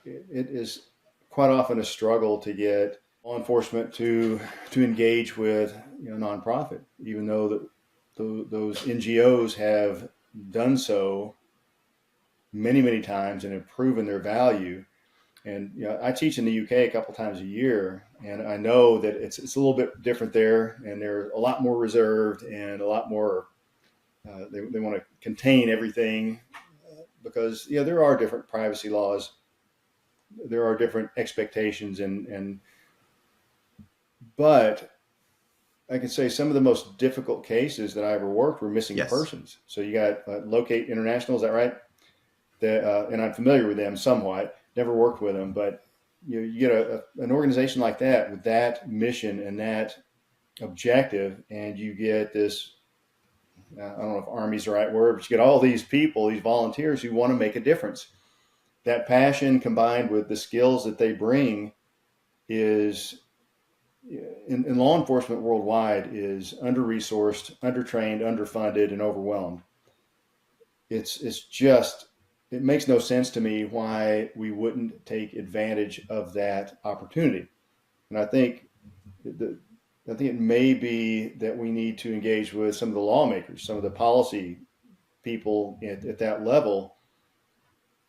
is quite often a struggle to get law enforcement to engage with nonprofit, even though those NGOs have done so many times and have proven their value. And I teach in the UK a couple times a year, and I know that it's a little bit different there, and they're a lot more reserved and a lot more. They want to contain everything because there are different privacy laws, there are different expectations, and but I can say some of the most difficult cases that I ever worked were missing Yes. persons. So you got Locate International, is that right? And I'm familiar with them somewhat. Never worked with them, but you get an organization like that with that mission and that objective, and you get this. I don't know if army's the right word, but you get all these people, these volunteers who want to make a difference. That passion combined with the skills that they bring is in law enforcement worldwide is under resourced, undertrained, underfunded, and overwhelmed. It's just it makes no sense to me why we wouldn't take advantage of that opportunity. And the, I think it may be that we need to engage with some of the lawmakers, some of the policy people at that level,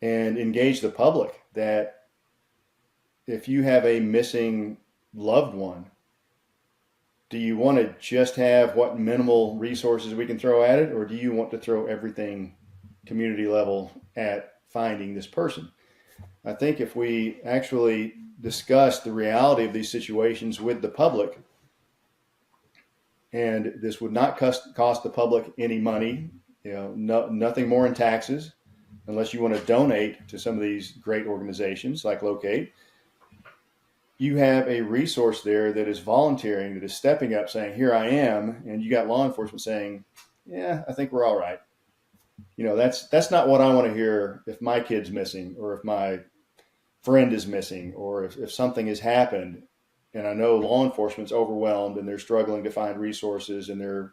and engage the public that if you have a missing loved one, do you want to just have what minimal resources we can throw at it, or do you want to throw everything community level at finding this person? I think if we actually discuss the reality of these situations with the public, and this would not cost the public any money, nothing more in taxes, unless you want to donate to some of these great organizations like Locate. You have a resource there that is volunteering, that is stepping up, saying, "Here I am," and you got law enforcement saying, "Yeah, I think we're all right." That's not what I want to hear if my kid's missing, or if my friend is missing, or if something has happened, and I know law enforcement's overwhelmed and they're struggling to find resources and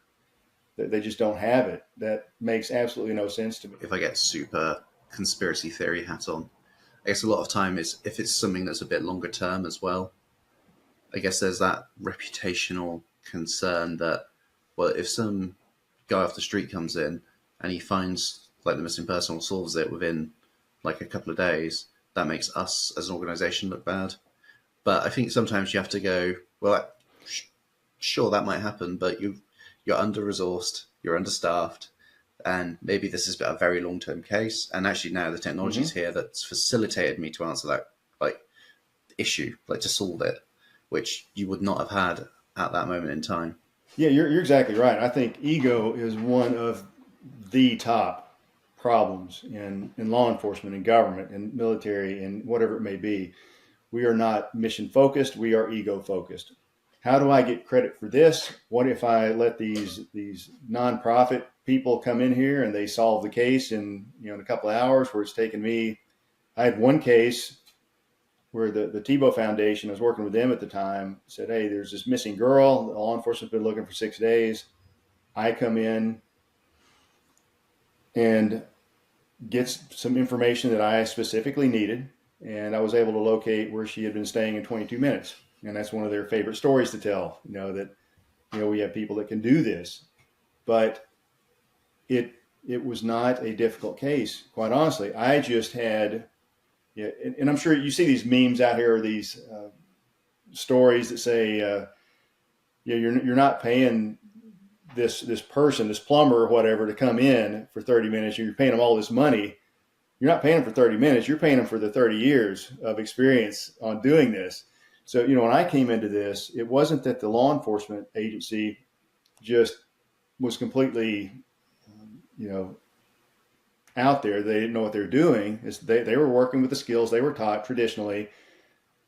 they just don't have it. That makes absolutely no sense to me. If I get super conspiracy theory hat on, I guess a lot of time is if it's something that's a bit longer term as well. I guess there's that reputational concern that, well, if some guy off the street comes in and he finds like the missing person or solves it within like a couple of days, that makes us as an organization look bad. But I think sometimes you have to go, well, sure, that might happen, but you're under resourced, you're understaffed. And maybe this is a very long-term case. And actually now the technology's Hmm. here that's facilitated me to answer that like issue, like to solve it, which you would not have had at that moment in time. Yeah, you're exactly right. I think ego is one of the top problems in law enforcement, in government, in military, and whatever it may be. We are not mission focused. We are ego focused. How do I get credit for this? What if I let these nonprofit people come in here and they solve the case in a couple of hours, where it's taken me? I had one case where the Tebow Foundation, I was working with them at the time, said, "Hey, there's this missing girl. The law enforcement's been looking for 6 days." I come in and get some information that I specifically needed, and I was able to locate where she had been staying in 22 minutes. And that's one of their favorite stories to tell. That we have people that can do this, but it it was not a difficult case. Quite honestly, I just had, yeah, and I'm sure you see these memes out here, or these stories that say, you're not paying this person, this plumber or whatever, to come in for 30 minutes. You're paying them all this money. You're not paying them for 30 minutes. You're paying them for the 30 years of experience on doing this. So, when I came into this, it wasn't that the law enforcement agency just was completely, you know, out there. They didn't know what they were doing. They were working with the skills they were taught traditionally.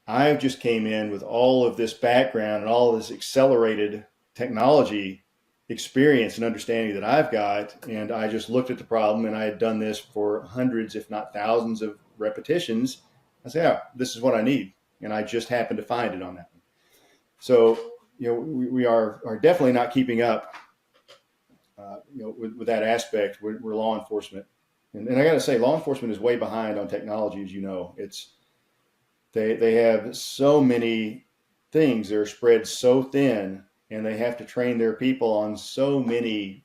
I just came in with all of this background and all of this accelerated technology experience and understanding that I've got. And I just looked at the problem, and I had done this for hundreds, if not thousands of repetitions. I said, yeah, this is what I need. And I just happened to find it on that one. So, we are definitely not keeping up, with that aspect. We're law enforcement. And I got to say, law enforcement is way behind on technology. As you know, they have so many things. They're spread so thin, and they have to train their people on so many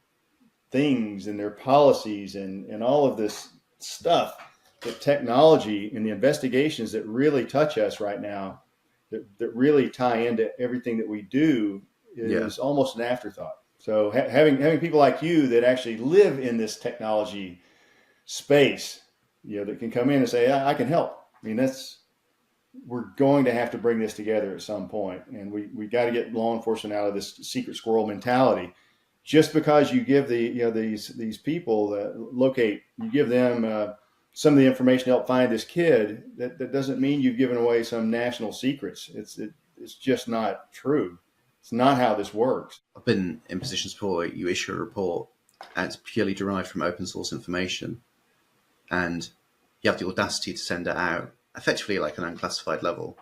things and their policies and all of this stuff. The technology and the investigations that really touch us right now, that really tie into everything that we do, Yeah. is almost an afterthought. So having people like you that actually live in this technology space, that can come in and say, I can help. I mean, we're going to have to bring this together at some point, and we got to get law enforcement out of this secret squirrel mentality. Just because you give these people that locate, you give them some of the information to help find this kid, that doesn't mean you've given away some national secrets. It's just not true. It's not how this works. I've been in positions before where you issue a report and it's purely derived from open source information, and you have the audacity to send it out effectively like an unclassified level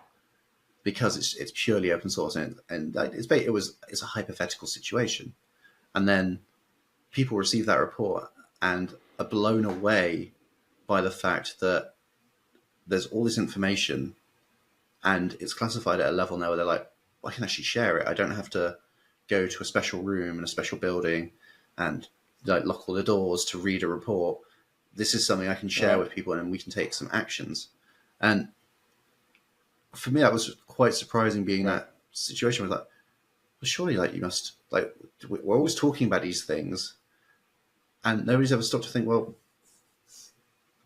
because it's purely open source, and it's a hypothetical situation, and then people receive that report and are blown away by the fact that there's all this information and it's classified at a level now where they're like, well, I can actually share it. I don't have to go to a special room in a special building and like lock all the doors to read a report. This is something I can share Right. with people, and we can take some actions. And for me, that was quite surprising, being Right. that situation was like, well, surely, like, you must, like, we're always talking about these things, and nobody's ever stopped to think, well,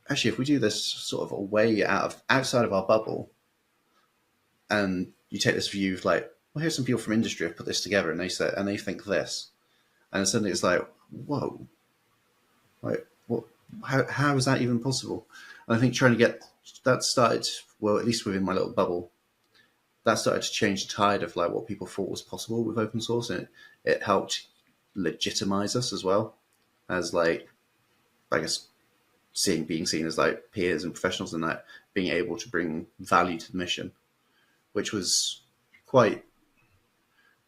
actually, if we do this sort of away outside of our bubble, and you take this view of like, well, here's some people from industry have put this together, and they think this, and suddenly it's like, whoa, like, what? How is that even possible? And I think trying to get that started, well, at least within my little bubble, that started to change the tide of like what people thought was possible with open source, and it helped legitimize us as well as, like, I guess, being seen as like peers and professionals, and that being able to bring value to the mission, which was quite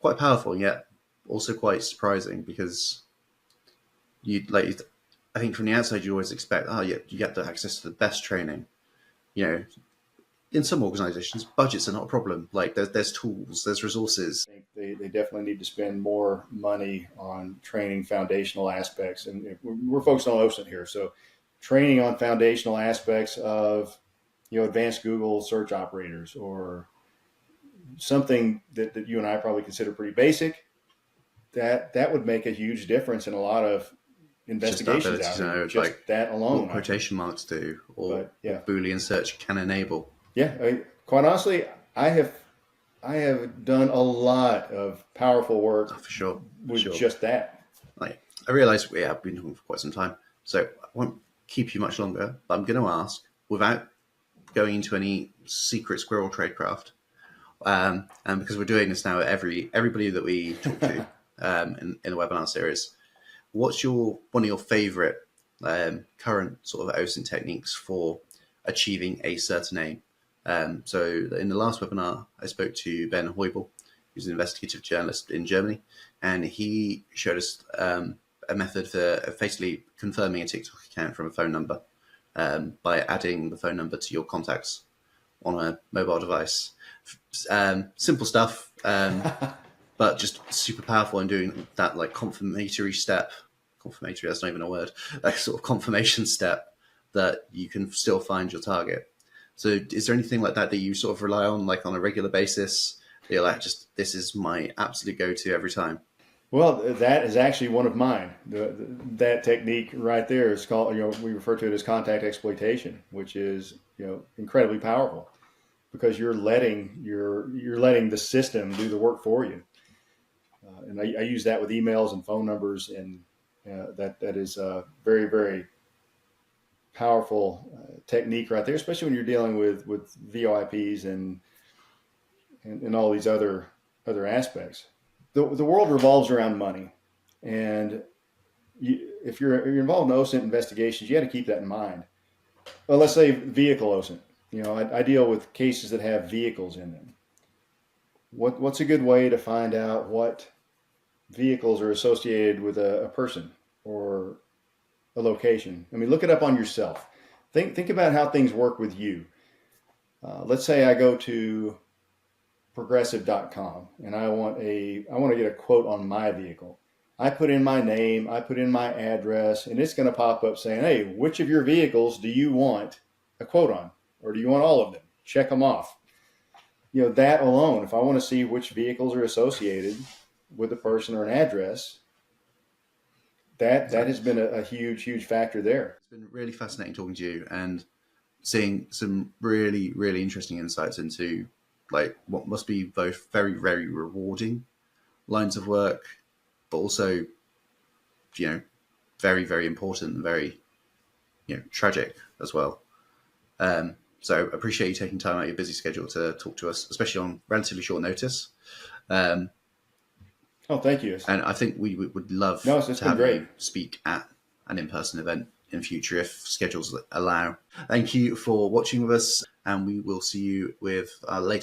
quite powerful, and yet also quite surprising, because you like, I think from the outside you always expect, oh yeah, you get the access to the best training. You know, in some organizations, budgets are not a problem. Like, there's tools, there's resources. I think they definitely need to spend more money on training foundational aspects. And we're focused on OSINT here. So training on foundational aspects of, advanced Google search operators, or something that you and I probably consider pretty basic, that would make a huge difference in a lot of Just that investigations ability out to here. know Just like that alone. what quotation marks do, or But yeah, what Boolean search can enable. yeah. Quite honestly, I have I have done a lot of powerful Oh, work for sure, for with sure. just that. Like, I realise we have been talking for quite some time, so I won't keep you much longer. But I'm going to ask, without going into any secret squirrel tradecraft, and because we're doing this now, everybody that we talk to in the webinar series, what's one of your favourite current sort of OSINT techniques for achieving a certain aim? So in the last webinar, I spoke to Ben Heubel, who's an investigative journalist in Germany, and he showed us a method for basically confirming a TikTok account from a phone number by adding the phone number to your contacts on a mobile device. Simple stuff, but just super powerful in doing that like confirmatory step. Confirmatory, that's not even a word. Like sort of confirmation step that you can still find your target. So is there anything like that that you sort of rely on, like on a regular basis? You're like, just this is my absolute go-to every time. Well, that is actually one of mine. That technique right there is called, we refer to it as contact exploitation, which is, incredibly powerful because you're letting the system do the work for you. And I use that with emails and phone numbers, and that is a very, very powerful technique right there, especially when you're dealing with VoIPs and all these other aspects. The world revolves around money, and if you're involved in OSINT investigations, you got to keep that in mind. Well, let's say vehicle OSINT. I deal with cases that have vehicles in them. What's a good way to find out what vehicles are associated with a person or a location? I mean, look it up on yourself. Think about how things work with you. Let's say I go to progressive.com and I want to get a quote on my vehicle. I put in my name, I put in my address, and it's going to pop up saying, "Hey, which of your vehicles do you want a quote on, or do you want all of them? Check them off." That alone, if I want to see which vehicles are associated with a person or an address, that has been a huge factor there. It's been really fascinating talking to you and seeing some really, really interesting insights into like what must be both very, very rewarding lines of work, but also, very, very important and very, tragic as well. So I appreciate you taking time out of your busy schedule to talk to us, especially on relatively short notice. Oh, thank you. And I think we would love to have you speak at an in-person event in future if schedules allow. Thank you for watching with us, and we will see you with our later